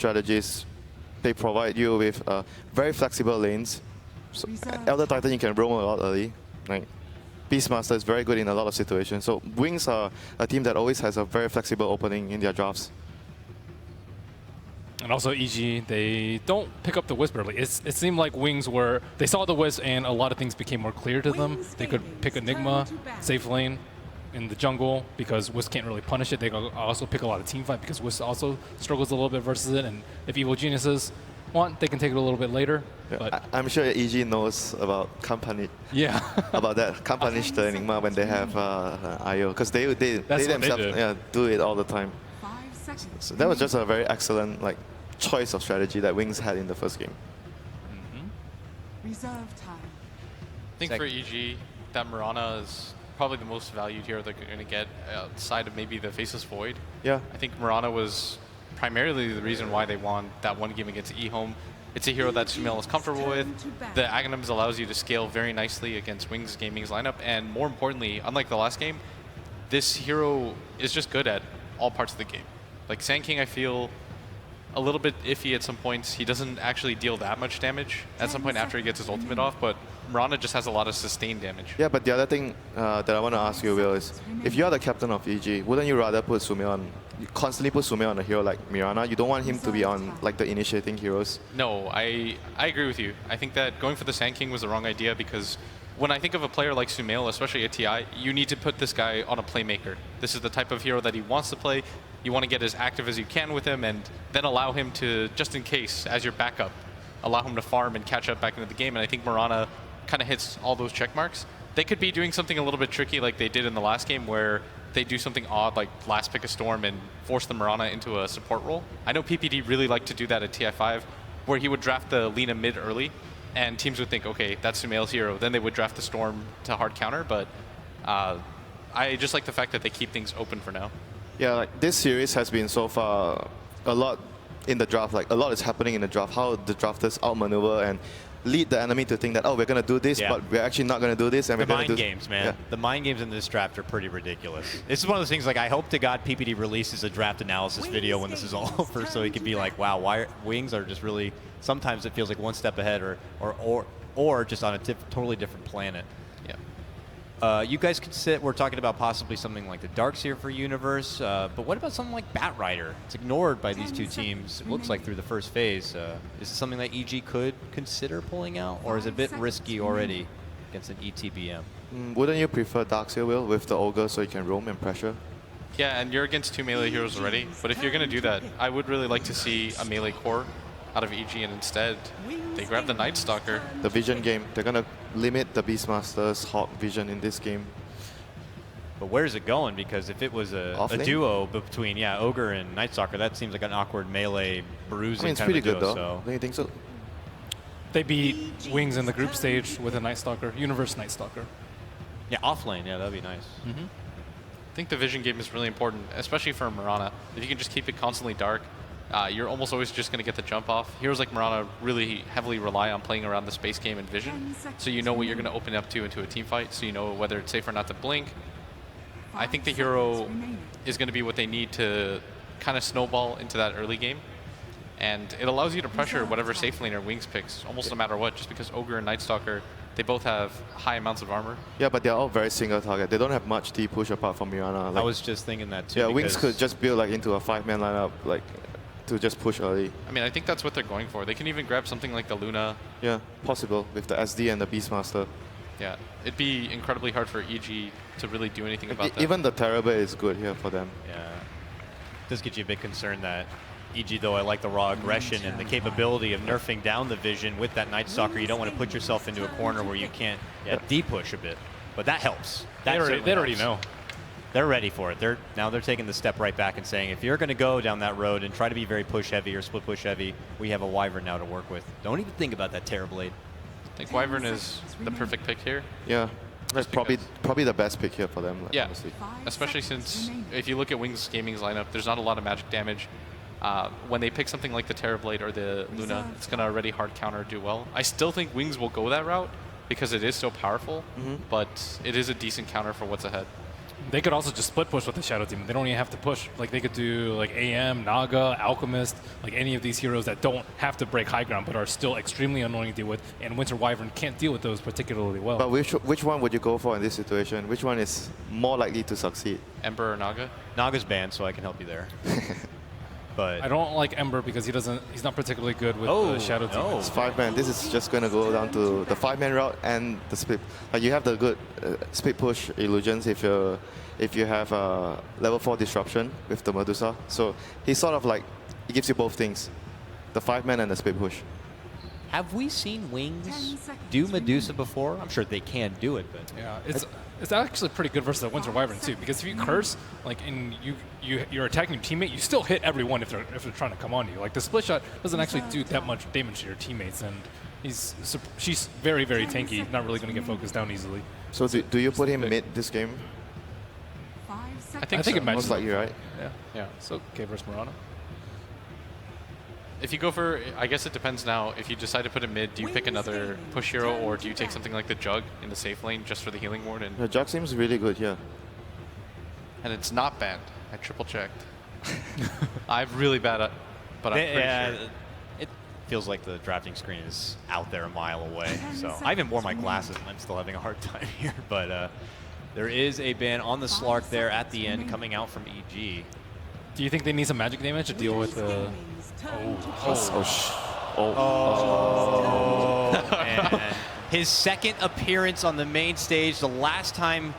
strategies. They provide you with very flexible lanes. So Elder Titan, you can roam a lot early. Like Beastmaster is very good in a lot of situations. So Wings are a team that always has a very flexible opening in their drafts. And also EG, they don't pick up the Wisp early. It seemed like Wings they saw the Wisp and a lot of things became more clear to them. They could pick Enigma, safe lane in the jungle because Wisp can't really punish it. They could also pick a lot of team fight because Wisp also struggles a little bit versus it. And if Evil Geniuses want, they can take it a little bit later. Yeah, but I'm sure EG knows about company. Yeah. about that. Can't punish the Enigma when they have IO because they themselves do it all the time. So that was just a very excellent choice of strategy that Wings had in the first game. Reserve time. I think for EG, that Mirana is probably the most valued hero they're going to get outside of maybe the Faceless Void. Yeah. I think Mirana was primarily the reason why they won that one game against eHome. It's a hero that Sumail is comfortable with. The Aghanims allows you to scale very nicely against Wings Gaming's lineup, and more importantly, unlike the last game, this hero is just good at all parts of the game. Like Sand King, I feel a little bit iffy at some points. He doesn't actually deal that much damage at some point after he gets his ultimate off, but Mirana just has a lot of sustained damage. Yeah, but the other thing that I want to ask you, Will, is if you're the captain of EG, wouldn't you rather put Sumail on, you constantly put Sumail on a hero like Mirana? You don't want him to be on the initiating heroes? No, I agree with you. I think that going for the Sand King was the wrong idea because when I think of a player like Sumail, especially at TI, you need to put this guy on a playmaker. This is the type of hero that he wants to play. You want to get as active as you can with him and then allow him to, just in case, as your backup, allow him to farm and catch up back into the game. And I think Mirana kind of hits all those check marks. They could be doing something a little bit tricky like they did in the last game where they do something odd like last pick a Storm and force the Mirana into a support role. I know PPD really liked to do that at TI5 where he would draft the Lina mid early and teams would think, okay, that's Sumail's hero. Then they would draft the Storm to hard counter, but I just like the fact that they keep things open for now. Yeah, this series has been so far a lot in the draft. A lot is happening in the draft. How the drafters outmaneuver and lead the enemy to think that, oh, we're going to do this, but we're actually not going to do this. And the we're going to mind games, man. Yeah. The mind games in this draft are pretty ridiculous. This is one of those things, I hope to God PPD releases a draft analysis video when this is all over so he can be like, wow, Wings are just really, sometimes it feels like one step ahead or just on a totally different planet. You guys could we're talking about possibly something like the Darkseer for Universe, but what about something like Batrider? It's ignored by these two teams, it looks like, through the first phase. Is it something that EG could consider pulling out, or is it a bit risky already against an ETBM? Wouldn't you prefer Darkseer, Will, with the Ogre so you can roam and pressure? Yeah, and you're against two melee heroes already, but if you're going to do that, I would really like to see a melee core out of EG, and instead they grab the Night Stalker. The vision game, they're going to limit the Beastmaster's Hawk vision in this game. But where's it going? Because if it was a duo between Ogre and Night Stalker, that seems like an awkward melee bruising. I mean, it's kind pretty of a duo, good though. Don't you think so? They beat Wings in the group stage with a Night Stalker, Universe Night Stalker. Yeah, offlane, that'd be nice. I think the vision game is really important, especially for Mirana. If you can just keep it constantly dark, you're almost always just going to get the jump off. Heroes like Mirana really heavily rely on playing around the space game and vision, so you know what you're going to open up to into a team fight, so you know whether it's safe or not to blink. I think the hero is going to be what they need to kind of snowball into that early game, and it allows you to pressure whatever safe laner Wings picks, almost no matter what, just because Ogre and Night Stalker, they both have high amounts of armor. Yeah, but they're all very single target. They don't have much T-push apart from Mirana. I was just thinking that too. Yeah, Wings could just build into a 5-man lineup, to just push early. I mean, I think that's what they're going for. They can even grab something like the Luna. Yeah, possible with the SD and the Beastmaster. Yeah, it'd be incredibly hard for EG to really do anything about that. Even the Terrorblade is good here for them. Yeah, does get you a bit concerned that EG, though, I like the raw aggression and the capability of nerfing down the vision with that Night Stalker. You don't want to put yourself into a corner where you can't D-push a bit, but that helps. They already know. They're ready for it. Now they're taking the step right back and saying, if you're going to go down that road and try to be very push heavy or split push heavy, we have a Wyvern now to work with. Don't even think about that Terrorblade. I think Wyvern is the perfect pick here. Yeah, that's probably the best pick here for them. Yeah, honestly. especially since if you look at Wings Gaming's lineup, there's not a lot of magic damage. When they pick something like the Terrorblade or the Luna, it's going to already hard counter do well. I still think Wings will go that route because it is so powerful, but it is a decent counter for what's ahead. They could also just split push with the Shadow Demon. They don't even have to push. Like they could do like AM, Naga, Alchemist, like any of these heroes that don't have to break high ground but are still extremely annoying to deal with. And Winter Wyvern can't deal with those particularly well. But which one would you go for in this situation? Which one is more likely to succeed? Ember or Naga? Naga's banned, so I can help you there. But I don't like Ember because he's not particularly good with the Shadow Demon. It's 5-man. This is just going to go down to the 5-man route and the split. Like you have the good split push illusions if you have level 4 disruption with the Medusa. So he's sort of like, he gives you both things, the 5-man and the split push. have we seen Wings do Medusa before? I'm sure they can do it, but Yeah, it's actually pretty good versus the Winter Wyvern too, because if you curse, like, and you're attacking your teammate, you still hit everyone if they're trying to come on you. Like the split shot doesn't actually do that much damage to your teammates, and she's very, very tanky, not really going to get focused down easily. So do you put him mid this game? I think it matches. Most likely, right? Yeah. So okay versus Murano. If you go for, I guess it depends now. If you decide to put him mid, do you pick another push hero, or do you take something like the Jug in the safe lane just for the healing ward? The Jug seems really good here. And it's not banned. I triple checked. I'm really bad at, but I'm pretty sure. It feels like the drafting screen is out there a mile away. So I even wore my glasses and I'm still having a hard time here. But there is a ban on the Slark there at the end coming out from EG. Do you think they need some magic damage to deal with the? And his second appearance on the main stage. The last time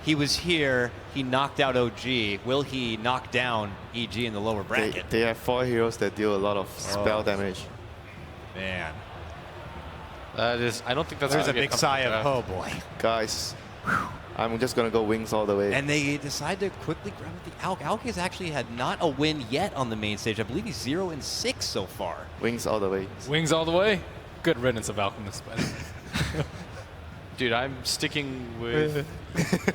he was here, he knocked out OG. Will he knock down EG in the lower bracket? They have 4 heroes that deal a lot of spell damage. Man. That is, I don't think that's There's a gonna big get sigh comfortable of, draft. oh boy. Guys, I'm just going to go Wings all the way. And they decide to quickly grab the Alk. Alk has actually had not a win yet on the main stage. I believe he's 0-6 so far. Wings all the way. Wings all the way. Good riddance of Alchemist. Dude, I'm sticking with.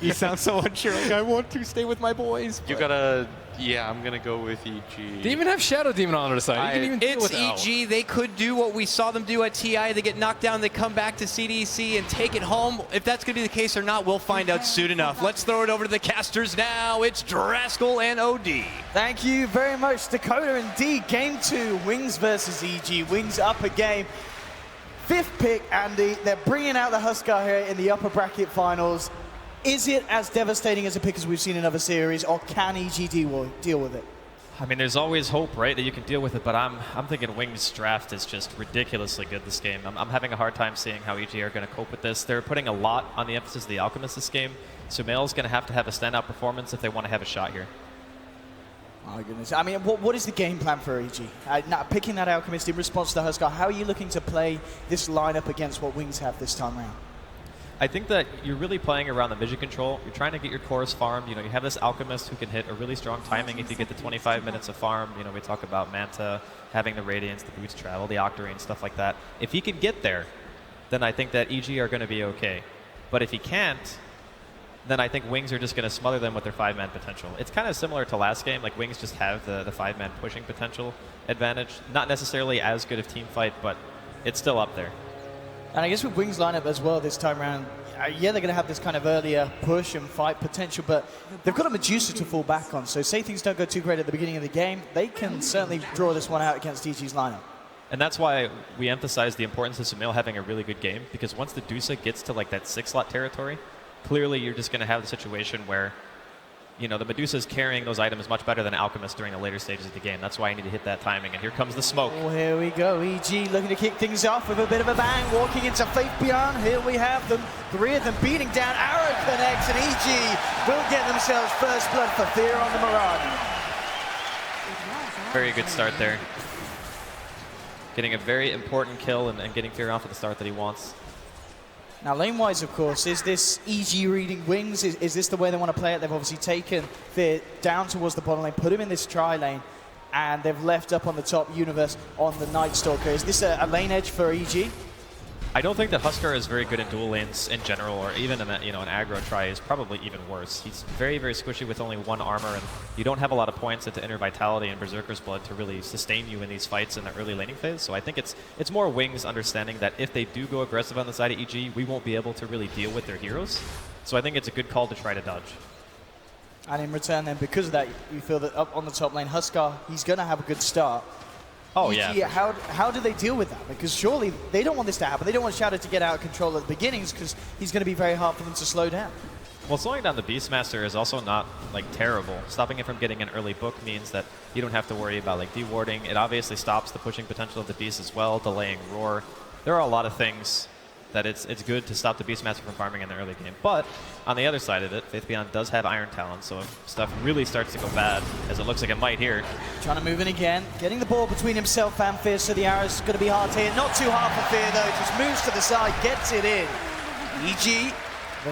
He sounds so unsure. Like, I want to stay with my boys. You gotta. Yeah, I'm gonna go with EG. They even have Shadow Demon on their side. You can even deal It's with Al. EG. They could do what we saw them do at TI. They get knocked down. They come back to CDC and take it home. If that's going to be the case or not, we'll find out soon enough. Let's throw it over to the casters now. It's Draskell and OD. Thank you very much, Dakota. Indeed, game 2, Wings versus EG. Wings up a game. 5th pick, Andy. They're bringing out the Huskar here in the upper bracket finals. Is it as devastating as a pick as we've seen in other series, or can EG deal with it? I mean, there's always hope, right, that you can deal with it, but I'm thinking Wings' draft is just ridiculously good this game. I'm having a hard time seeing how EG are going to cope with this. They're putting a lot on the emphasis of the Alchemist this game. Sumail's going to have a standout performance if they want to have a shot here. My goodness. I mean, what is the game plan for EG? Now, picking that Alchemist in response to the Huskar, how are you looking to play this lineup against what Wings have this time around? I think that you're really playing around the vision control. You're trying to get your cores farmed. You know, you have this Alchemist who can hit a really strong timing if you get the 25 minutes of farm. You know, we talk about Manta having the Radiance, the Boots Travel, the Octarine, stuff like that. If he can get there, then I think that EG are going to be okay. But if he can't, then I think Wings are just going to smother them with their 5-man potential. It's kind of similar to last game. Like, Wings just have the 5-man pushing potential advantage. Not necessarily as good of team fight, but it's still up there. And I guess with Wings lineup as well this time around, yeah, they're going to have this kind of earlier push and fight potential, but they've got a Medusa to fall back on. So say things don't go too great at the beginning of the game, they can certainly draw this one out against EG's lineup. And that's why we emphasize the importance of Sumail having a really good game, because once the Dusa gets to like that 6-slot territory, clearly you're just going to have the situation where, you know, the Medusa is carrying those items much better than Alchemist during the later stages of the game. That's why you need to hit that timing. And here comes the smoke. Oh, here we go. EG looking to kick things off with a bit of a bang. Walking into Faith Beyond. Here we have them. 3 of them beating down. Arrow connects, and EG will get themselves first blood for Fear on the Mirage. Very good start there. Getting a very important kill and getting Fear off at the start that he wants. Now, lane-wise, of course, is this EG reading Wings? Is this the way they want to play it? They've obviously taken Fear down towards the bottom lane, put him in this tri-lane, and they've left up on the top Universe on the Night Stalker. Is this a lane edge for EG? I don't think that Huskar is very good in dual lanes in general, or even in an aggro try is probably even worse. He's very, very squishy with only 1 armor, and you don't have a lot of points into Inner Vitality and Berserker's Blood to really sustain you in these fights in the early laning phase. So I think it's more Wings understanding that if they do go aggressive on the side of EG, we won't be able to really deal with their heroes. So I think it's a good call to try to dodge. And in return then, because of that, you feel that up on the top lane, Huskar, he's going to have a good start. Oh, EG, yeah. How do they deal with that? Because surely they don't want this to happen. They don't want Shadow to get out of control at the beginnings because he's going to be very hard for them to slow down. Well, slowing down the Beastmaster is also not like terrible. Stopping it from getting an early book means that you don't have to worry about like dewarding. It obviously stops the pushing potential of the Beast as well, delaying Roar. There are a lot of things that it's good to stop the Beastmaster from farming in the early game. But on the other side of it, Faith Beyond does have Iron Talon, so if stuff really starts to go bad, as it looks like it might here. Trying to move in again, getting the ball between himself and Fear, so the arrow's going to be hard to hit. Not too hard for Fear though, just moves to the side, gets it in. EG,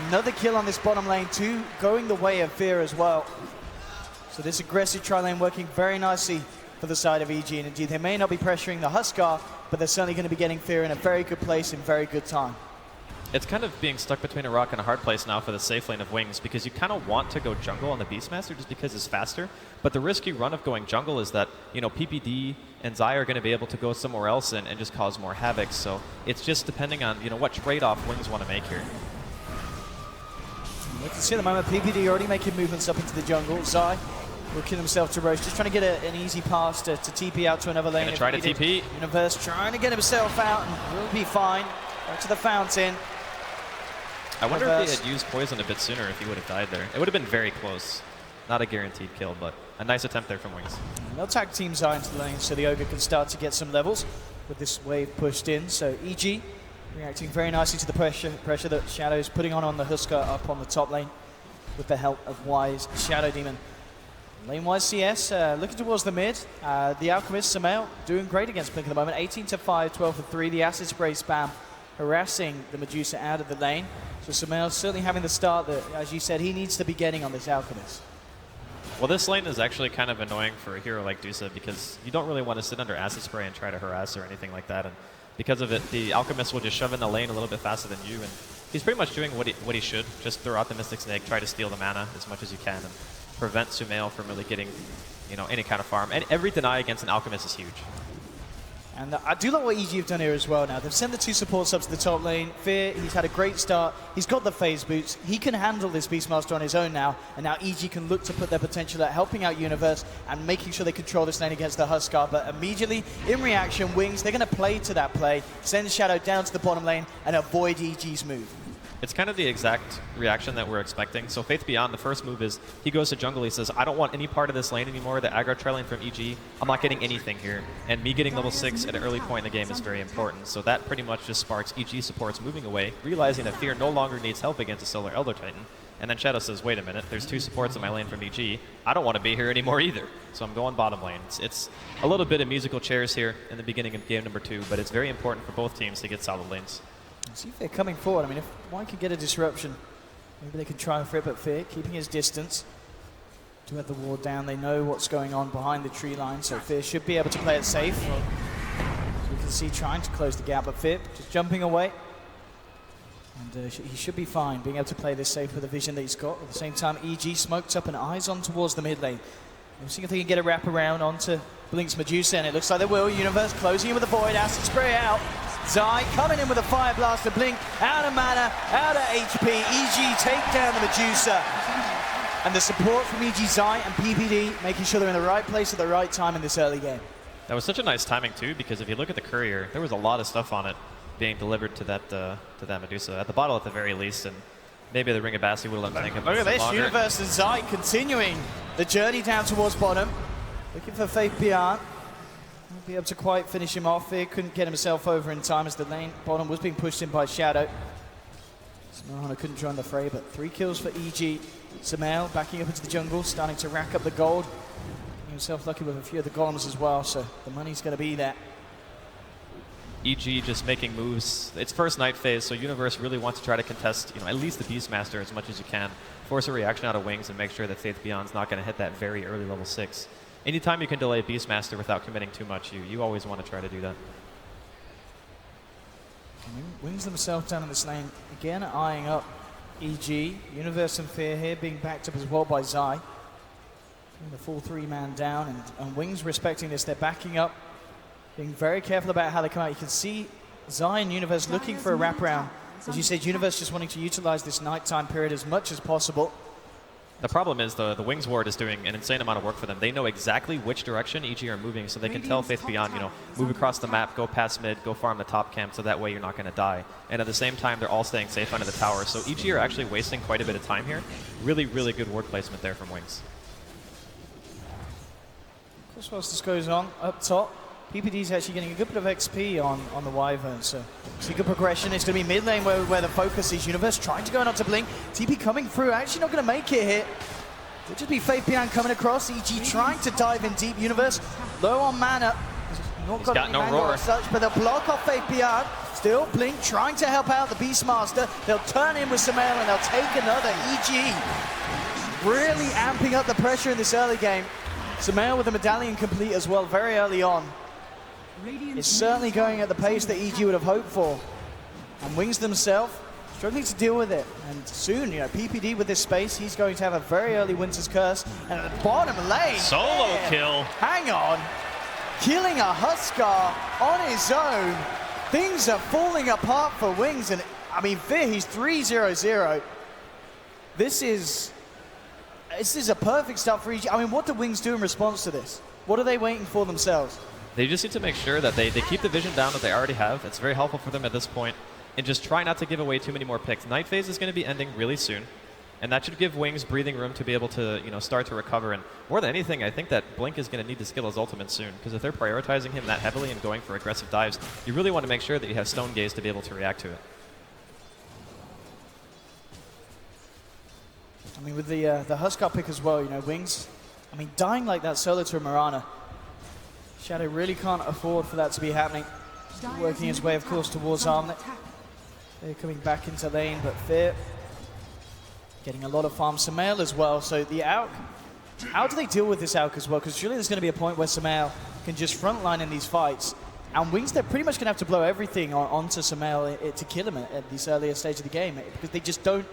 another kill on this bottom lane too, going the way of Fear as well. So this aggressive tri-lane working very nicely for the side of EG, and indeed they may not be pressuring the Huskar, but they're certainly going to be getting Fear in a very good place in very good time. It's kind of being stuck between a rock and a hard place now for the safe lane of Wings, because you kind of want to go jungle on the Beastmaster just because it's faster, but the risky run of going jungle is that, you know, PPD and Zai are going to be able to go somewhere else and just cause more havoc, so it's just depending on, you know, what trade-off Wings want to make here. You can see at the moment PPD already making movements up into the jungle. Zai looking himself to roast, just trying to get an easy pass to TP out to another lane. Gonna try to TP. Universe trying to get himself out and will be fine. Back to the fountain. I wonder if he had used poison a bit sooner if he would have died there. It would have been very close. Not a guaranteed kill, but a nice attempt there from Wings. And they'll tag team Zai into the lane so the Ogre can start to get some levels with this wave pushed in. So EG reacting very nicely to the pressure that Shadow's putting on the Huskar up on the top lane with the help of Wise Shadow Demon. Lane-wise CS, looking towards the mid. The Alchemist, Samael, doing great against Blink at the moment. 18 to 5, 12 for 3. The Acid Spray spam harassing the Medusa out of the lane. So Samael certainly having the start that, as you said, he needs to be getting on this Alchemist. Well, this lane is actually kind of annoying for a hero like Dusa because you don't really want to sit under Acid Spray and try to harass or anything like that. And because of it, the Alchemist will just shove in the lane a little bit faster than you. And he's pretty much doing what he should. Just throw out the Mystic Snake, try to steal the mana as much as you can, and prevent Sumail from really getting, you know, any kind of farm. And every deny against an Alchemist is huge. And I do like what EG have done here as well now. They've sent the 2 support subs to the top lane. Fear, he's had a great start. He's got the phase boots. He can handle this Beastmaster on his own now. And now EG can look to put their potential at helping out Universe and making sure they control this lane against the Huskar. But immediately, in reaction, Wings, they're going to play to that play, send Shadow down to the bottom lane and avoid EG's move. It's kind of the exact reaction that we're expecting. So Faith Beyond, the first move is he goes to jungle. He says, I don't want any part of this lane anymore. The aggro tri lane from EG, I'm not getting anything here. And me getting level 6 at an early point in the game is very important. So that pretty much just sparks EG supports moving away, realizing that Fear no longer needs help against a Solar Elder Titan. And then Shadow says, wait a minute, there's 2 supports in my lane from EG. I don't want to be here anymore either. So I'm going bottom lane. It's a little bit of musical chairs here in the beginning of game number 2, but it's very important for both teams to get solid lanes. See if they're coming forward. I mean, if one can get a disruption, maybe they can try and rip at Fear, keeping his distance. To have the ward down, they know what's going on behind the tree line, so Fear should be able to play it safe. So you can see trying to close the gap, but Fear just jumping away. And he should be fine, being able to play this safe with the vision that he's got. At the same time, EG smoked up and eyes on towards the mid lane. We'll see if they can get a wrap around onto Blink's Medusa, and it looks like they will. Universe closing in with a Void, Acid Spray out. Zai coming in with a Fire Blaster, Blink out of mana, out of HP. EG take down the Medusa. And the support from EG, Zai and PPD making sure they're in the right place at the right time in this early game. That was such a nice timing too, because if you look at the courier, there was a lot of stuff on it being delivered to that Medusa, at the bottle at the very least, and maybe the Ring of Basti would have let them take Look at this, longer. Universe and Zai continuing the journey down towards bottom. Looking for Faith Beyond. Won't be able to quite finish him off here. Couldn't get himself over in time as the lane bottom was being pushed in by Shadow. Smarana couldn't join the fray, but 3 kills for EG. Samael backing up into the jungle, starting to rack up the gold. Getting himself lucky with a few of the golems as well, so the money's going to be there. EG just making moves. It's first night phase, so Universe really wants to try to contest, you know, at least the Beastmaster as much as you can. Force a reaction out of Wings and make sure that Faith Beyond's not going to hit that very early level 6. Anytime you can delay Beastmaster without committing too much, you always want to try to do that. Wings themselves down in this lane, again eyeing up EG. Universe and Fear here being backed up as well by Zai. The full 3-man down, and Wings respecting this, they're backing up, being very careful about how they come out. You can see Zai and Universe looking for a wraparound. As you said, Universe just wanting to utilize this nighttime period as much as possible. The problem is the Wings ward is doing an insane amount of work for them. They know exactly which direction EG are moving, so they can tell Faith Beyond, move across the map, go past mid, go farm the top camp, so that way you're not going to die. And at the same time, they're all staying safe under the tower. So EG are actually wasting quite a bit of time here. Really, really good ward placement there from Wings. Of course, whilst this goes on, up top, PPD's actually getting a good bit of XP on the Wyvern, so see good progression. It's going to be mid lane where the focus is. Universe trying to go on to Blink. TP coming through, actually not going to make it here. It'll just be Faith Beyond coming across. EG trying to dive in deep. Universe low on mana. Not got no mana roar as such, but they'll block off Faith Beyond. Still Blink trying to help out the Beastmaster. They'll turn in with Sumail and they'll take another. EG really amping up the pressure in this early game. Sumail with the medallion complete as well very early on. It's certainly going at the pace that EG would have hoped for. And Wings themselves struggling to deal with it. And soon, PPD with this space, he's going to have a very early Winter's Curse. And at the bottom lane, Solo kill. Hang on. Killing a Huskar on his own. Things are falling apart for Wings. And I mean, Fear, he's 3-0-0. This is a perfect start for EG. I mean, what do Wings do in response to this? What are they waiting for themselves? They just need to make sure that they keep the vision down that they already have. It's very helpful for them at this point. And just try not to give away too many more picks. Night phase is going to be ending really soon. And that should give Wings breathing room to be able to start to recover. And more than anything, I think that Blink is going to need to skill his ultimate soon. Because if they're prioritizing him that heavily and going for aggressive dives, you really want to make sure that you have Stone Gaze to be able to react to it. I mean, with the Huskar pick as well, Wings, I mean, dying like that solo to a Mirana. Shadow really can't afford for that to be happening. Still working his way, of course, towards Armlet. They're coming back into lane, but Fear getting a lot of farm. Sumail as well, so the Auk, how do they deal with this Auk as well? Because surely there's going to be a point where Sumail can just frontline in these fights. And Wings, they're pretty much going to have to blow everything onto Sumail to kill him at this earlier stage of the game. Because they just don't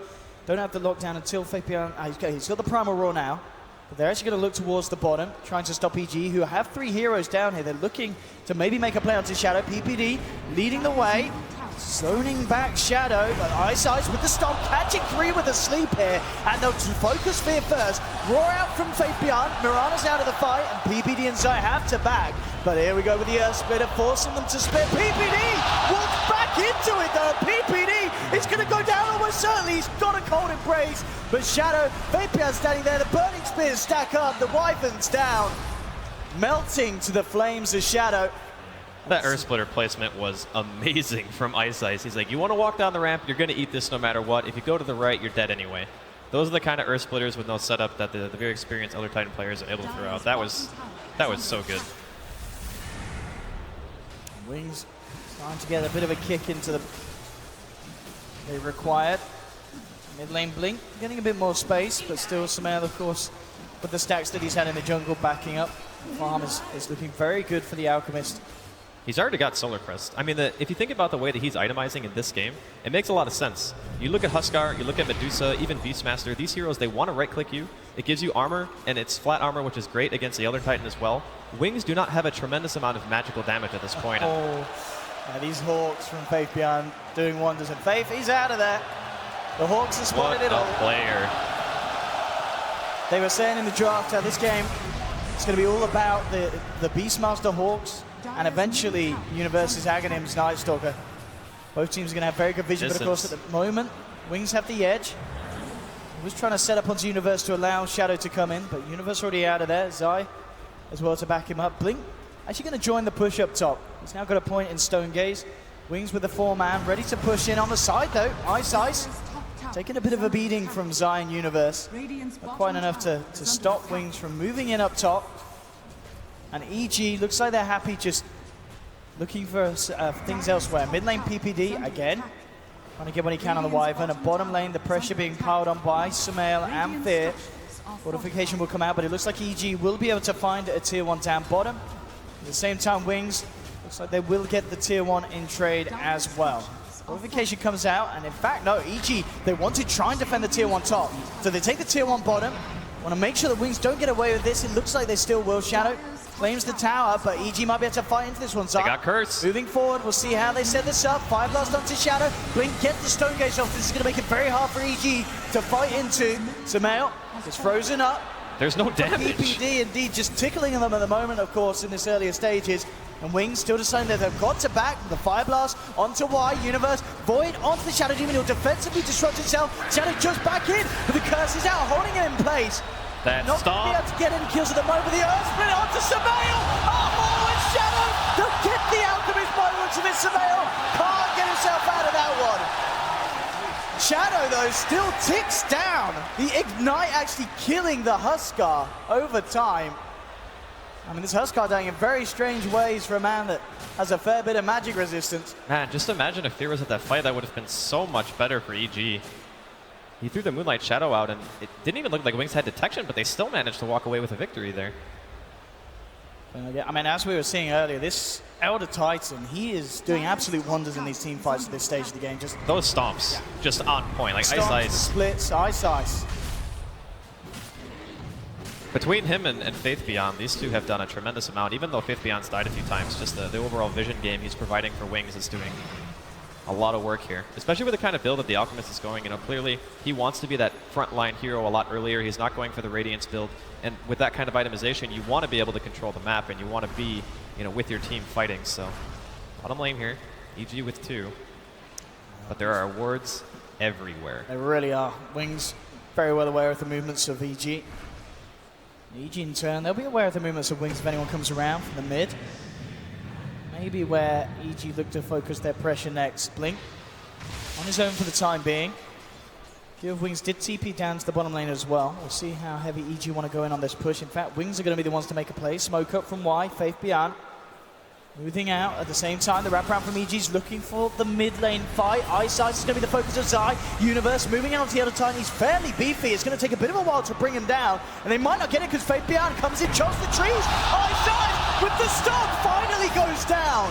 have the lockdown until Faith Beyond. He's got the Primal Roar now. But they're actually going to look towards the bottom, trying to stop EG, who have 3 heroes down here. They're looking to maybe make a play onto Shadow. PPD leading the way, zoning back Shadow, but Ice with the stomp, catching 3 with a sleep here, and they'll focus Fear first. Roar out from Faith Beyond, Mirana's out of the fight, and PPD and Zai have to back. But here we go with the Earth Splitter, forcing them to split. PPD walks back into it though. PPD is going to go down almost certainly. He's got a cold embrace, but Shadow, Faith Beyond standing there. The Burning Spears stack up, the Wyvern's down, melting to the flames of Shadow. That Earth Splitter placement was amazing from Ice. He's like, you want to walk down the ramp, you're going to eat this no matter what. If you go to the right, you're dead anyway. Those are the kind of Earth Splitters with no setup that the very experienced Elder Titan players are able to throw out. That was so good. Wings starting to get a bit of a kick into the they required. Mid lane Blink getting a bit more space, but still Sumail, of course, with the stacks that he's had in the jungle backing up. Farm is looking very good for the Alchemist. He's already got Solar Crest. I mean, if you think about the way that he's itemizing in this game, it makes a lot of sense. You look at Huskar, you look at Medusa, even Beastmaster, these heroes, they want to right-click you. It gives you armor, and it's flat armor, which is great against the Elder Titan as well. Wings do not have a tremendous amount of magical damage at this point. Oh, yeah, these Hawks from Faith Beyond doing wonders. And Faith, he's out of there. The Hawks have spotted it all. What a player. They were saying in the draft how this game, it's going to be all about the Beastmaster Hawks and eventually Universe's Aghanim's Night Stalker. Both teams are going to have very good vision, but of course at the moment, Wings have the edge. He was trying to set up onto Universe to allow Shadow to come in, but Universe already out of there. Zai as well to back him up. Blink actually going to join the push up top. He's now got a point in Stone Gaze. Wings with the 4-man, ready to push in on the side though. Ice taking a bit of a beating from Zai and Universe. Not quite enough to stop Wings from moving in up top. And EG looks like they're happy just looking for things elsewhere. Mid lane PPD again, trying to get what he can on the Wyvern. And bottom lane, the pressure being piled on by Sumail and Fear. Fortification will come out, but it looks like EG will be able to find a tier 1 down bottom. At the same time, Wings, looks like they will get the tier 1 in trade as well. Fortification comes out, and in fact, no, EG, they want to try and defend the tier 1 top. So they take the tier 1 bottom, want to make sure the Wings don't get away with this. It looks like they still will. Shadow claims the tower, but EG might be able to fight into this one. They got Curse. Moving forward, we'll see how they set this up. Fire Blast onto Shadow. Blink gets the Stone Gauge off. This is going to make it very hard for EG to fight into. Sumail is frozen up. There's no damage. PPD indeed just tickling them at the moment, of course, in this earlier stages. And Wings still deciding that they've got to back the Fire Blast onto Y. Universe, Void onto the Shadow Demon. He'll defensively disrupt himself. Shadow just back in, but the curse is out, holding it in place. That Not going to be able to get any kills at the moment. The Earth Split onto Sumail. Oh, and Shadow, they'll get the Alchemist moments of it. Sumail can't get himself out of that one. Shadow, though, still ticks down. The Ignite actually killing the Huskar over time. I mean, this Huskar dying in very strange ways for a man that has a fair bit of magic resistance. Man, just imagine if there was at that fight, that would have been so much better for EG. He threw the Moonlight Shadow out, and it didn't even look like Wings had detection, but they still managed to walk away with a victory there. I mean, as we were seeing earlier, this Elder Titan, he is doing absolute wonders in these team fights at this stage of the game. Just those stomps, just on point, like stomps, Ice. splits, Ice. Between him and Faith Beyond, these two have done a tremendous amount, even though Faith Beyond's died a few times. Just the overall vision game he's providing for Wings is doing a lot of work here, especially with the kind of build that the Alchemist is going. You know, clearly he wants to be that frontline hero a lot earlier. He's not going for the Radiance build, and with that kind of itemization, you want to be able to control the map, and you want to be, you know, with your team fighting. So, bottom lane here, EG with 2, but there are wards everywhere. They really are. Wings very well aware of the movements of EG. EG in turn, they'll be aware of the movements of Wings if anyone comes around from the mid. Maybe where EG look to focus their pressure next. Blink on his own for the time being. Few of Wings did TP down to the bottom lane as well. We'll see how heavy EG want to go in on this push. In fact, Wings are going to be the ones to make a play. Smoke up from Y, Faith Beyond. Moving out at the same time, the wraparound from EG is looking for the mid lane fight. Ice is going to be the focus of Zai. Universe moving out to the other time. He's fairly beefy. It's going to take a bit of a while to bring him down. And they might not get it because Faith Beyond comes in, chops the trees. Ice with the stun finally goes down.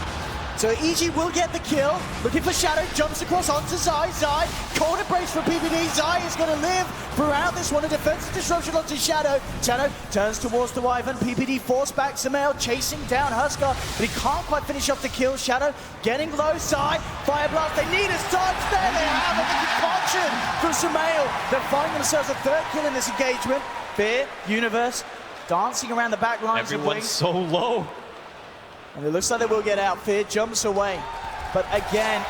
So EG will get the kill. Looking for Shadow, jumps across onto Zai. Zai, cold embrace for PPD. Zai is going to live throughout this one. A defensive disruption onto Shadow. Shadow turns towards the Wyvern. PPD forced back. Sumail chasing down Huskar, but he can't quite finish off the kill. Shadow getting low. Zai, Fire Blast. They need a start. There they have it. The concoction from Sumail. They're finding themselves a third kill in this engagement. Fear, Universe, dancing around the back lines. Everyone's so low. And it looks like they will get out. Fear jumps away. But again,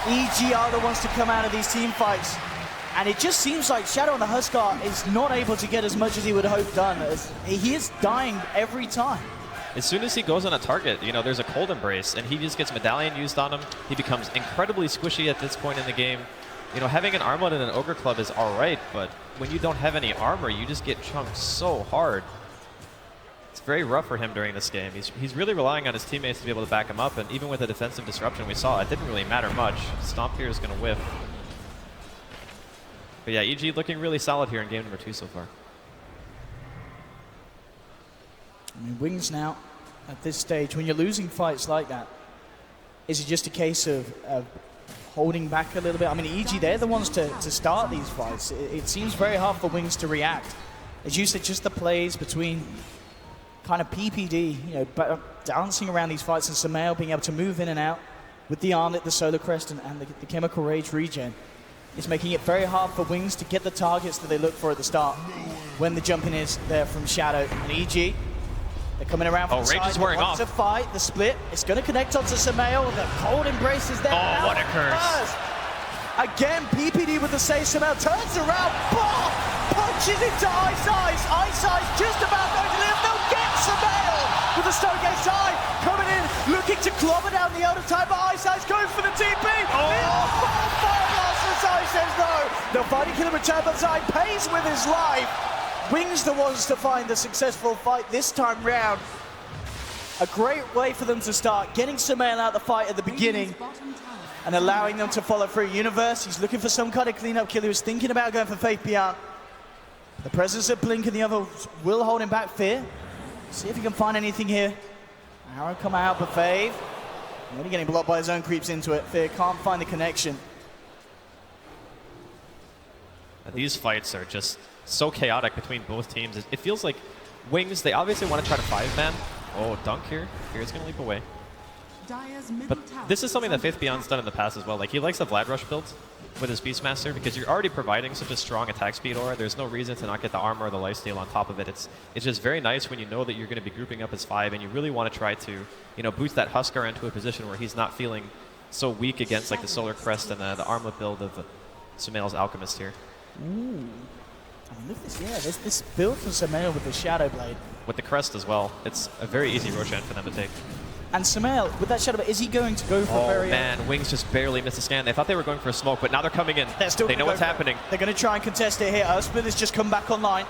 EG are the ones to come out of these team fights. And it just seems like Shadow on the Huskar is not able to get as much as he would hope done. As he is dying every time. As soon as he goes on a target, you know, there's a cold embrace, and he just gets Medallion used on him. He becomes incredibly squishy at this point in the game. You know, having an Armlet and an Ogre Club is all right, but when you don't have any armor, you just get chunked so hard. It's very rough for him during this game. He's really relying on his teammates to be able to back him up, and even with the defensive disruption we saw, it didn't really matter much. Stomp here is going to whiff. But yeah, EG looking really solid here in game number 2 so far. I mean, Wings now, at this stage, when you're losing fights like that, is it just a case of holding back a little bit? I mean, EG, they're the ones to start these fights. It seems very hard for Wings to react. As you said, just the plays between kind of PPD, you know, dancing around these fights, and Sumail being able to move in and out with the Armlet, the Solar Crest, and the Chemical Rage regen. It's making it very hard for Wings to get the targets that they look for at the start when the jumping is there from Shadow. And EG, they're coming around from the side. Rage is wearing off. To fight, the split, it's going to connect onto Sumail. The cold embrace is there. Oh, what a curse. Again, PPD with the save. Sumail turns around, punches into Ice. Ice just about going to live. They'll get Sumail with the Stargate side. Coming in, looking to clobber down the Elder Time, but Ice goes for the TP. Fire Blast, and Zai says no. The fighting killer return, but Zai pays with his life. Wings the ones to find the successful fight this time round. A great way for them to start, getting Sumail out of the fight at the beginning and allowing them to follow through. Universe, he's looking for some kind of cleanup kill. He was thinking about going for Faith Beyond. The presence of Blink and the others will hold him back. Fear, see if he can find anything here. Arrow come out, but Faith only getting blocked by his own creeps into it. Fear can't find the connection. These fights are just so chaotic between both teams. It feels like Wings, they obviously want to try to 5-man, Oh, dunk here. Fear's going to leap away. But this is something that Faith Beyond's done in the past as well. Like, he likes the Vlad Rush builds with his Beastmaster because you're already providing such a strong attack speed aura. There's no reason to not get the armor or the lifesteal on top of it. It's just very nice when you know that you're going to be grouping up as 5 and you really want to try to, you know, boost that Huskar into a position where he's not feeling so weak against like the Solar Crest and the armlet build of Sumail's Alchemist here. Ooh. I mean, look at this, yeah, this build for Sumail with the Shadow Blade. With the Crest as well, it's a very easy Roshan for them to take. And Sumail, with that Shadow Blade, is he going to go for very... man, Wings just barely missed a scan. They thought they were going for a smoke, but now they're coming in. They know what's happening. They're going to try and contest it here. Ursplin has just come back online.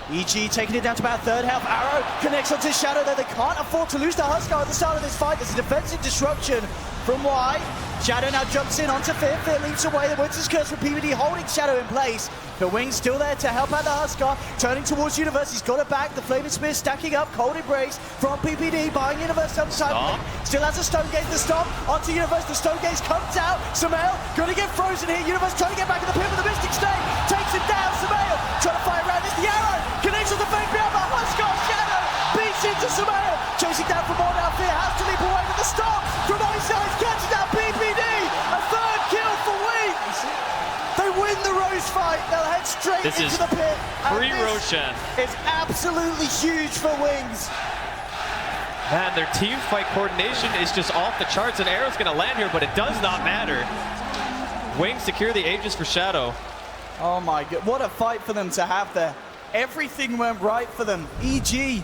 EG taking it down to about third health. Arrow connects onto Shadow there. They can't afford to lose the Huskar at the start of this fight. There's a defensive disruption from Y. Shadow now jumps in onto Fear. Fear leaps away. The Winter's Curse from PvD holding Shadow in place. The Wings still there to help out the Huskar. Turning towards Universe. He's got it back. The Flaming Spear stacking up. Cold Embrace from PvD. Buying Universe some time. Still has a Stone Gaze to stop. Onto Universe. The Stone Gaze comes out. Sumail going to get frozen here. Universe trying to get back in the pit with the Mystic Snake. Takes him down. Sumail trying to fight around. It's the Arrow. Connects with the Fake Beyond the Huskar. Shadow beats into Sumail. Chasing down from more now. Fear has to leap away with the stop. From Eyesight catches down PvD. A third kill for Wings. They win the Rose fight. They'll head straight into the pit. Pre-Roshan. It's absolutely huge for Wings. Man, their team fight coordination is just off the charts, and Arrow's going to land here, but it does not matter. Wings secure the Aegis for Shadow. Oh my god, what a fight for them to have there. Everything went right for them. EG,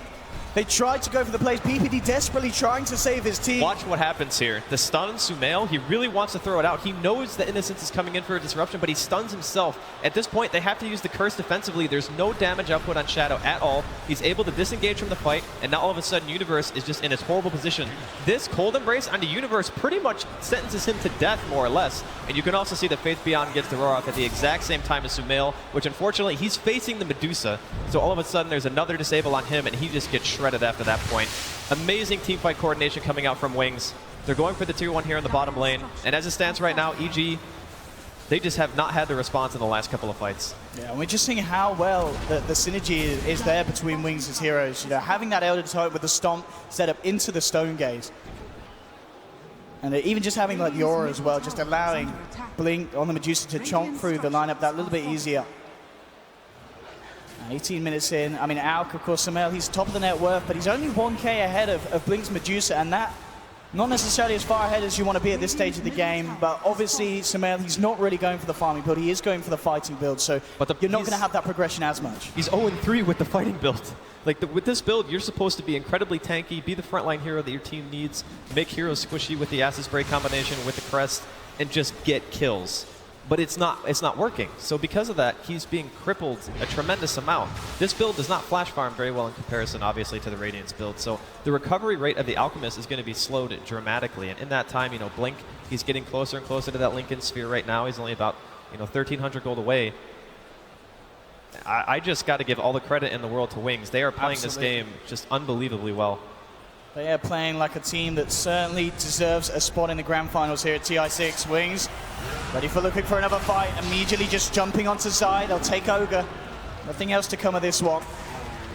they tried to go for the plays. PPD desperately trying to save his team. Watch what happens here. The stun Sumail, he really wants to throw it out. He knows that Innocence is coming in for a disruption, but he stuns himself. At this point, they have to use the curse defensively. There's no damage output on Shadow at all. He's able to disengage from the fight, and now all of a sudden Universe is just in his horrible position. This Cold Embrace on the Universe pretty much sentences him to death, more or less. And you can also see that Faith Beyond gets the roar off at the exact same time as Sumail, which unfortunately, he's facing the Medusa. So all of a sudden, there's another disable on him, and he just gets shredded after that point. Amazing team fight coordination coming out from Wings. They're going for the tier 1 here in the bottom lane. And as it stands right now, EG, they just have not had the response in the last couple of fights. Yeah, and we're just seeing how well the synergy is there between Wings as heroes. You know, having that Elder Type with the Stomp set up into the Stone Gaze. And even just having like the Aura as well, just allowing Blink on the Medusa to chomp through the lineup that little bit easier. 18 minutes in. I mean, Alk, of course, Sumail, he's top of the net worth, but he's only 1k ahead of Blink's Medusa, and that not necessarily as far ahead as you want to be at this stage of the game, but obviously, Sumail, he's not really going for the farming build, he is going for the fighting build, so you're not going to have that progression as much. He's 0-3 with the fighting build. Like, with this build, you're supposed to be incredibly tanky, be the frontline hero that your team needs, make heroes squishy with the Acid Spray combination with the Crest, and just get kills. But it's not working. So because of that, he's being crippled a tremendous amount. This build does not flash farm very well in comparison, obviously, to the Radiance build. So the recovery rate of the Alchemist is going to be slowed dramatically. And in that time, you know, Blink, he's getting closer and closer to that Lincoln Sphere right now. He's only about, you know, 1,300 gold away. I just got to give all the credit in the world to Wings. They are playing this game just unbelievably well. They are playing like a team that certainly deserves a spot in the grand finals here at Ti6. Wings ready for looking for another fight, immediately just jumping onto side. They'll take Ogre. Nothing else to come of this one.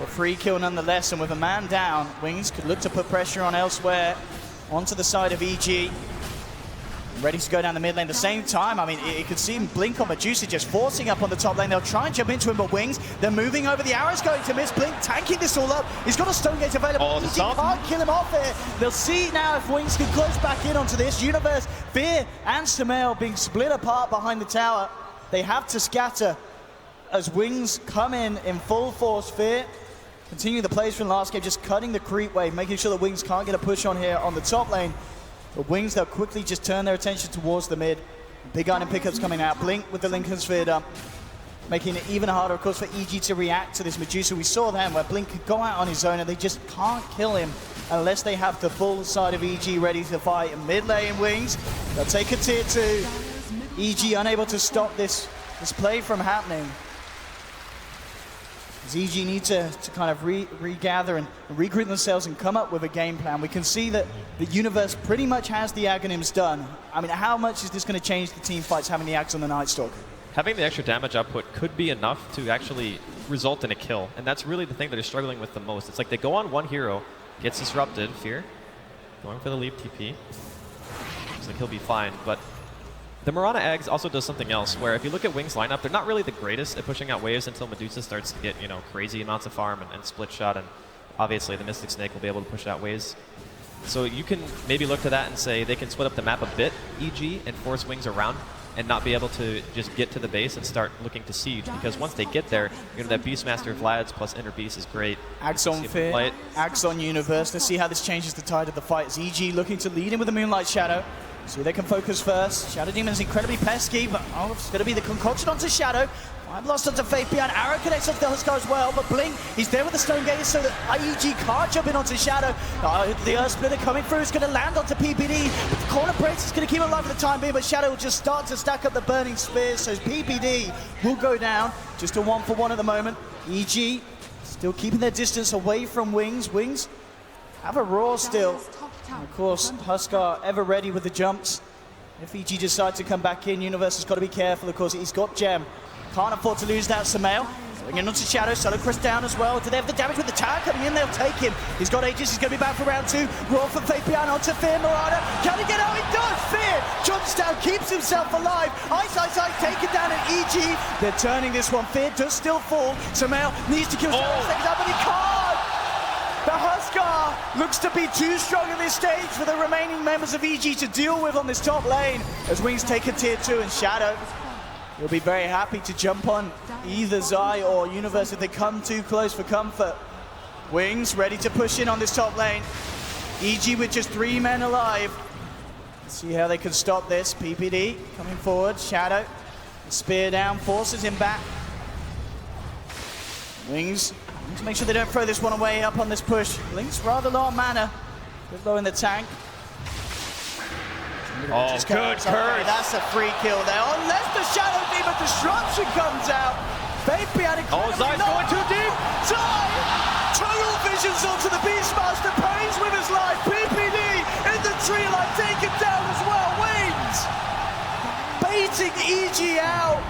A free kill nonetheless, and with a man down, Wings could look to put pressure on elsewhere, onto the side of EG. Ready to go down the mid lane at the same time. I mean, you could see him Blink on Medusa just forcing up on the top lane. They'll try and jump into him, but Wings, they're moving over. The arrow's going to miss. Blink tanking this all up. He's got a Stone Gate available. Oh, he can't kill him off here. They'll see now if Wings can close back in onto this. Universe, Fear, and Sumail being split apart behind the tower. They have to scatter as Wings come in full force. Fear continue the plays from last game, just cutting the creep wave, making sure that Wings can't get a push on here on the top lane. But Wings, they'll quickly just turn their attention towards the mid. Big item pickups coming out. Blink with the Lincoln Sphere up, making it even harder, of course, for EG to react to this Medusa. We saw then where Blink could go out on his own and they just can't kill him unless they have the full side of EG ready to fight. And mid lane Wings, they'll take a tier 2. EG unable to stop this play from happening. As EG need to kind of regather and regroup themselves and come up with a game plan. We can see that the Universe pretty much has the Aghanims done. I mean, how much is this going to change the team fights having the Axe on the Night Stalker? Having the extra damage output could be enough to actually result in a kill. And that's really the thing that they're struggling with the most. It's like they go on one hero, Gets disrupted. Fear going for the leap TP. Looks like he'll be fine, but the Mirana Eggs also does something else, where if you look at Wings' lineup, they're not really the greatest at pushing out waves until Medusa starts to get, crazy amounts of farm and split shot, and obviously the Mystic Snake will be able to push out waves. So you can maybe look to that and say they can split up the map a bit, EG, and force Wings around and not be able to just get to the base and start looking to siege, because once they get there, that Beastmaster Vlad's plus Inner Beast is great. Axe on Fear, Axe on Universe. Let's see how this changes the tide of the fight. As EG looking to lead in with the Moonlight Shadow. So they can focus first. Shadow Demon's incredibly pesky, but it's going to be the concoction onto Shadow. I've lost onto Faith Beyond. Arrow connects onto the Huskar as well, but Blink, he's there with the Stone Gaze so that IEG can't jump in onto Shadow. The Earth Splitter coming through is going to land onto PPD. But the corner breaks is going to keep him alive for the time being, but Shadow will just start to stack up the Burning Spears, so PPD will go down. Just a 1-for-1 at the moment. EG still keeping their distance away from Wings. Wings have a roar still. And of course, Huskar ever ready with the jumps. If EG decides to come back in, Universe has got to be careful. Of course, he's got Gem. Can't afford to lose that. Sumail going in onto Shadow. Solo Crest down as well. Do they have the damage with the tower coming in? They'll take him. He's got Aegis. He's going to be back for round 2. Roar from Faith Beyond onto Fear. Marauder. Can he get out? He does. Fear jumps down, keeps himself alive. Ice taken down at EG. They're turning this one. Fear does still fall. Sumail needs to kill Shadow. Second up, but he can't. The Huskar looks to be too strong at this stage for the remaining members of EG to deal with on this top lane, as Wings take a tier 2, and Shadow will be very happy to jump on either Zai or Universe if they come too close for comfort. Wings ready to push in on this top lane. EG with just 3 men alive. Let's see how they can stop this. PPD coming forward. Shadow, spear down, forces him back. Wings need to make sure they don't throw this one away up on this push. Link's rather low on mana. Good low in the tank. Good curse. That's a free kill there. Unless the Shadow Demon Disruption comes out. Faith Beyond. Zai's going too deep. Zai! Total visions onto the Beastmaster. Pays with his life. PPD in the tree line. Taken down as well. Wings baiting EG out.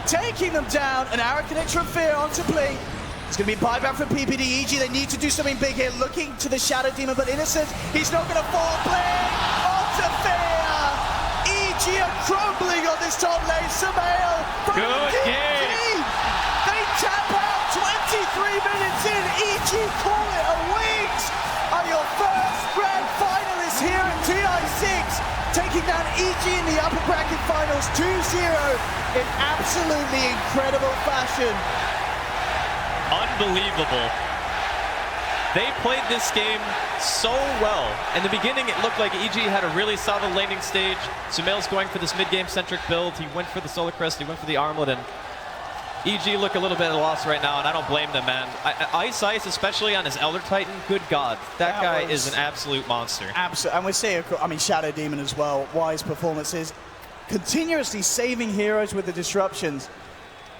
Taking them down. An arrow connects from Fear onto Blink. It's going to be buyback from PPD. EG, they need to do something big here. Looking to the Shadow Demon, but Innocent, he's not going to fall. Blink onto Fear. EG are crumbling on this top lane. Sumail from Good game. They tap out 23 minutes in. EG call it a Wings are your first grand finalists here at Ti6. Taking down EG in the upper bracket finals 2-0 in absolutely incredible fashion. Unbelievable. They played this game so well. In the beginning, it looked like EG had a really solid laning stage. Sumail's going for this mid-game centric build. He went for the Solar Crest, he went for the Armlet, and EG look a little bit at a loss right now, and I don't blame them, man. Ice, especially on his Elder Titan, good God. That guy is an absolute monster. Absolutely. And we're seeing, Shadow Demon as well. Wise performances. Continuously saving heroes with the disruptions.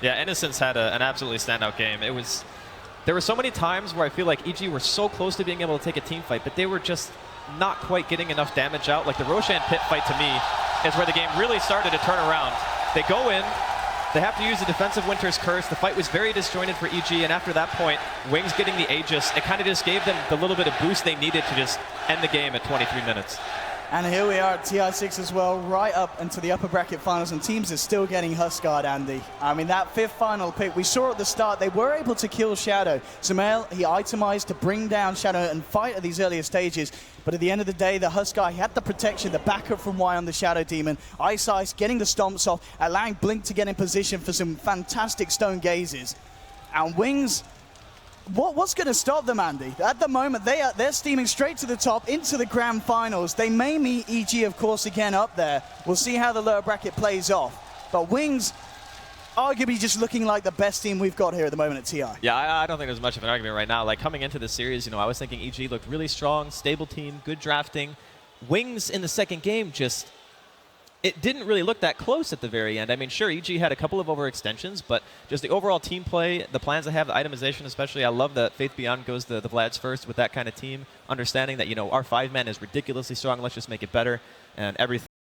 Yeah, Innocence had an absolutely standout game. There were so many times where I feel like EG were so close to being able to take a team fight, but they were just not quite getting enough damage out. Like the Roshan pit fight to me is where the game really started to turn around. They go in, they have to use the defensive Winter's Curse. The fight was very disjointed for EG, and after that point, Wings getting the Aegis, it kind of just gave them the little bit of boost they needed to just end the game at 23 minutes. And here we are at Ti6 as well, right up into the upper bracket finals, and teams are still getting Huskard, Andy. I mean, that 5th final pick, we saw at the start, they were able to kill Shadow. Sumail, he itemized to bring down Shadow and fight at these earlier stages, but at the end of the day, the Huskar, he had the protection, the backup from Y on the Shadow Demon. Ice getting the stomps off, allowing Blink to get in position for some fantastic Stone Gazes. And Wings, what's going to stop them, Andy? At the moment, they're steaming straight to the top into the grand finals. They may meet EG, of course, again up there. We'll see how the lower bracket plays off. But Wings, arguably just looking like the best team we've got here at the moment at TI. Yeah, I don't think there's much of an argument right now. Like coming into this series, I was thinking EG looked really strong, stable team, good drafting. Wings in the second game it didn't really look that close at the very end. I mean, sure, EG had a couple of overextensions, but just the overall team play, the plans they have, the itemization especially, I love that Faith Beyond goes the Vlads first with that kind of team, understanding that, our 5-man is ridiculously strong, let's just make it better, and everything.